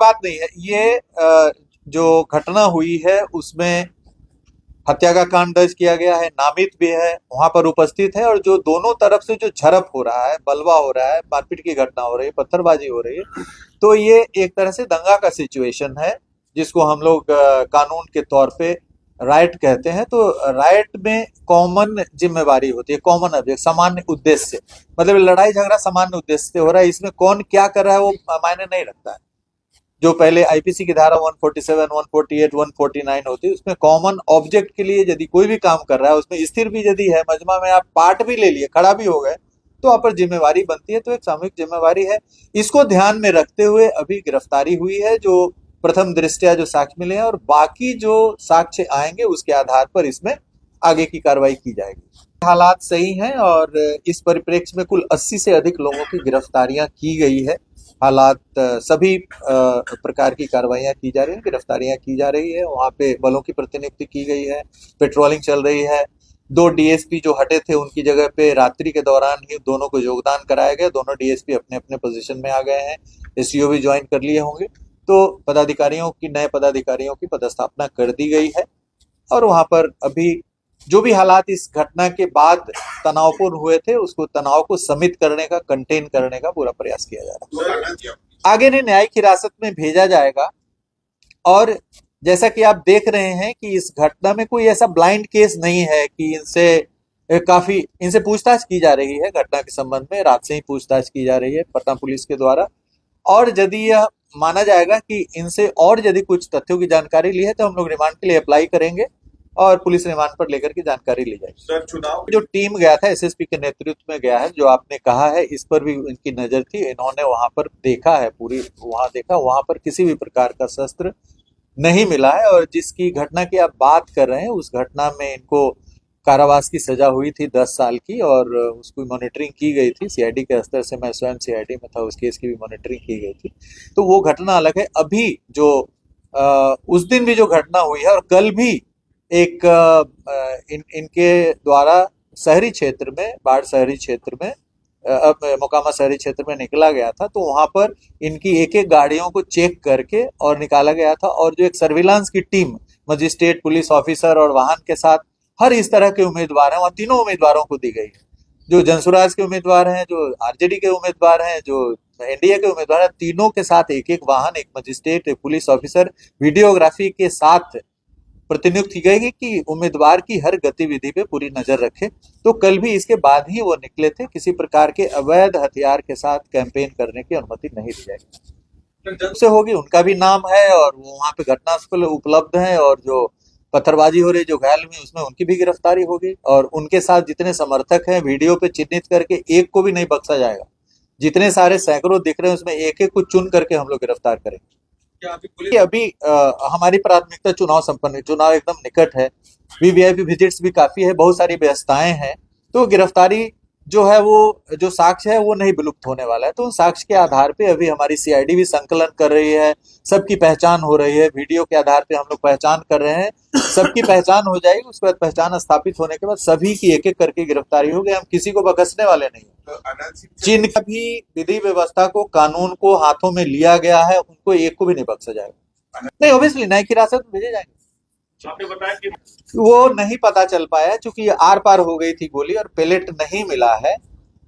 बात नहीं है ये। जो घटना हुई है उसमें हत्या का कांड दर्ज किया गया है, नामित भी है, वहां पर उपस्थित है। और जो दोनों तरफ से जो झड़प हो रहा है, बलवा हो रहा है, मारपीट की घटना हो रही है, पत्थरबाजी हो रही है, तो ये एक तरह से दंगा का सिचुएशन है, जिसको हम लोग कानून के तौर पे राइट कहते हैं। तो राइट में कॉमन जिम्मेवारी होती है, कॉमन ऑब्जेक्ट, सामान्य उद्देश्य, मतलब लड़ाई झगड़ा सामान्य उद्देश्य से हो रहा है। इसमें कौन क्या कर रहा है वो मायने नहीं रखता है। जो पहले आईपीसी की धारा 147, 148, 149 होती है, उसमें कॉमन ऑब्जेक्ट के लिए यदि कोई भी काम कर रहा है, उसमें स्थिर भी यदि है, मजमा में आप पार्ट भी ले लिए, खड़ा भी हो गए, तो आप पर जिम्मेवारी बनती है। तो एक सामूहिक जिम्मेवारी है। इसको ध्यान में रखते हुए अभी गिरफ्तारी हुई है, जो प्रथम दृष्टया जो साक्ष्य मिले हैं, और बाकी जो साक्ष्य आएंगे उसके आधार पर इसमें आगे की कार्रवाई की जाएगी। हालात सही हैं और इस परिप्रेक्ष्य में कुल 80 से अधिक लोगों की गिरफ्तारियां की गई है। हालात सभी प्रकार की कार्रवाइयां की जा रही है, गिरफ्तारियां की जा रही है। वहां पे बलों की प्रतिनियुक्ति की गई है, पेट्रोलिंग चल रही है। 2 डीएसपी जो हटे थे उनकी जगह पे रात्रि के दौरान ही दोनों को योगदान कराया गया। दोनों डीएसपी अपने अपने पोजीशन में आ गए हैं, एसईओ भी ज्वाइन कर लिए होंगे। तो पदाधिकारियों की, नए पदाधिकारियों की पदस्थापना कर दी गई है। और वहां पर अभी जो भी हालात इस घटना के बाद तनावपूर्ण हुए थे, उसको तनाव को समित करने का, कंटेन करने का पूरा प्रयास किया जा रहा है। आगे इन्हें न्यायिक हिरासत में भेजा जाएगा। और जैसा कि आप देख रहे हैं कि इस घटना में कोई ऐसा ब्लाइंड केस नहीं है कि इनसे पूछताछ की जा रही है। घटना के संबंध में रात से ही पूछताछ की जा रही है पटना पुलिस के द्वारा। और यदि यह माना जाएगा कि इनसे और यदि कुछ तथ्यों की जानकारी ली है, तो हम लोग रिमांड के लिए अप्लाई करेंगे और पुलिस रिमांड पर लेकर के जानकारी ली जाएगी। सर, चुनाव जो टीम गया था एसएसपी के नेतृत्व में गया है, जो आपने कहा है, इस पर भी इनकी नजर थी। इन्होंने वहां पर देखा है, पूरी वहां देखा, वहां पर किसी भी प्रकार का शस्त्र नहीं मिला है। और जिसकी घटना की आप बात कर रहे हैं, उस घटना में इनको कारावास की सजा हुई थी 10 साल की, और उसकी मॉनिटरिंग की गई थी सीआईडी के स्तर से। मैं स्वयं सीआईडी में था, उस केस की भी मॉनिटरिंग की गई थी। तो वो घटना अलग है। अभी जो उस दिन भी जो घटना हुई है, और कल भी एक इनके द्वारा शहरी क्षेत्र में, बाढ़ शहरी क्षेत्र में, मोकामा शहरी क्षेत्र में निकला गया था, तो वहां पर इनकी एक एक गाड़ियों को चेक करके और निकाला गया था। और जो एक सर्विलांस की टीम, मजिस्ट्रेट, पुलिस ऑफिसर और वाहन के साथ हर इस तरह के उम्मीदवार हैं, वहां तीनों उम्मीदवारों को दी गई है। जो जनसुराज के उम्मीदवार हैं, जो आरजेडी के उम्मीदवार हैं, जो एनडीए के उम्मीदवार हैं, तीनों के साथ एक एक वाहन, एक मजिस्ट्रेट, एक पुलिस ऑफिसर, वीडियोग्राफी के साथ प्रतिनियुक्त की गई कि उम्मीदवार की हर गतिविधि पे पूरी नजर रखे। तो कल भी इसके बाद ही वो निकले थे। किसी प्रकार के अवैध हथियार के साथ कैंपेन करने की अनुमति नहीं दी जाएगी। जब से होगी उनका भी नाम है, और वो वहां पे घटनास्थल उपलब्ध है। और जो पत्थरबाजी हो रही, जो घायल हुई, उसमें उनकी भी गिरफ्तारी होगी। और उनके साथ जितने समर्थक हैं, वीडियो पे चिन्हित करके एक को भी नहीं बख्शा जाएगा। जितने सारे सैकड़ों दिख रहे हैं, उसमें एक एक को चुन करके हम लोग गिरफ्तार करेंगे। अभी हमारी प्राथमिकता चुनाव संपन्न, चुनाव एकदम निकट है, वीवीआईपी विजिट्स भी काफी है, बहुत सारी व्यवस्थाएं हैं। तो गिरफ्तारी जो है, वो जो साक्ष्य है वो नहीं विलुप्त होने वाला है। तो उन साक्ष्य के आधार पे अभी हमारी सीआईडी भी संकलन कर रही है, सबकी पहचान हो रही है। वीडियो के आधार पे हम लोग पहचान कर रहे हैं, सबकी पहचान हो जाएगी। उसके बाद पहचान स्थापित होने के बाद सभी की एक एक करके गिरफ्तारी होगी। हम किसी को बख्शने वाले नहीं। जिनका भी विधि व्यवस्था को, कानून को हाथों में लिया गया है, उनको एक को भी नहीं बख्शा जाएगा। नहीं, ऑब्वियसली न्यायिक हिरासत में भेजे जाएंगे। आपने बताया कि वो नहीं पता चल पाया, चूंकि आर पार हो गई थी गोली और पेलेट नहीं मिला है।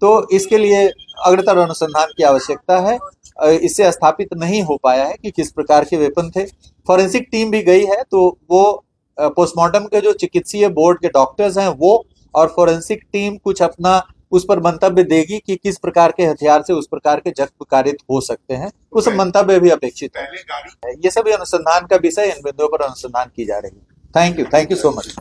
तो इसके लिए अग्रतर अनुसंधान की आवश्यकता है। इससे स्थापित नहीं हो पाया है कि किस प्रकार के वेपन थे। फॉरेंसिक टीम भी गई है, तो वो पोस्टमार्टम के जो चिकित्सीय बोर्ड के डॉक्टर्स हैं वो, और फॉरेंसिक टीम कुछ अपना उस पर मंतव्य देगी कि किस प्रकार के हथियार से उस प्रकार के जख्म कारित हो सकते हैं। उस मंतव्य भी अपेक्षित है। ये सभी अनुसंधान का विषय, इन बिंदुओं पर अनुसंधान की जा रही है। Thank you so much.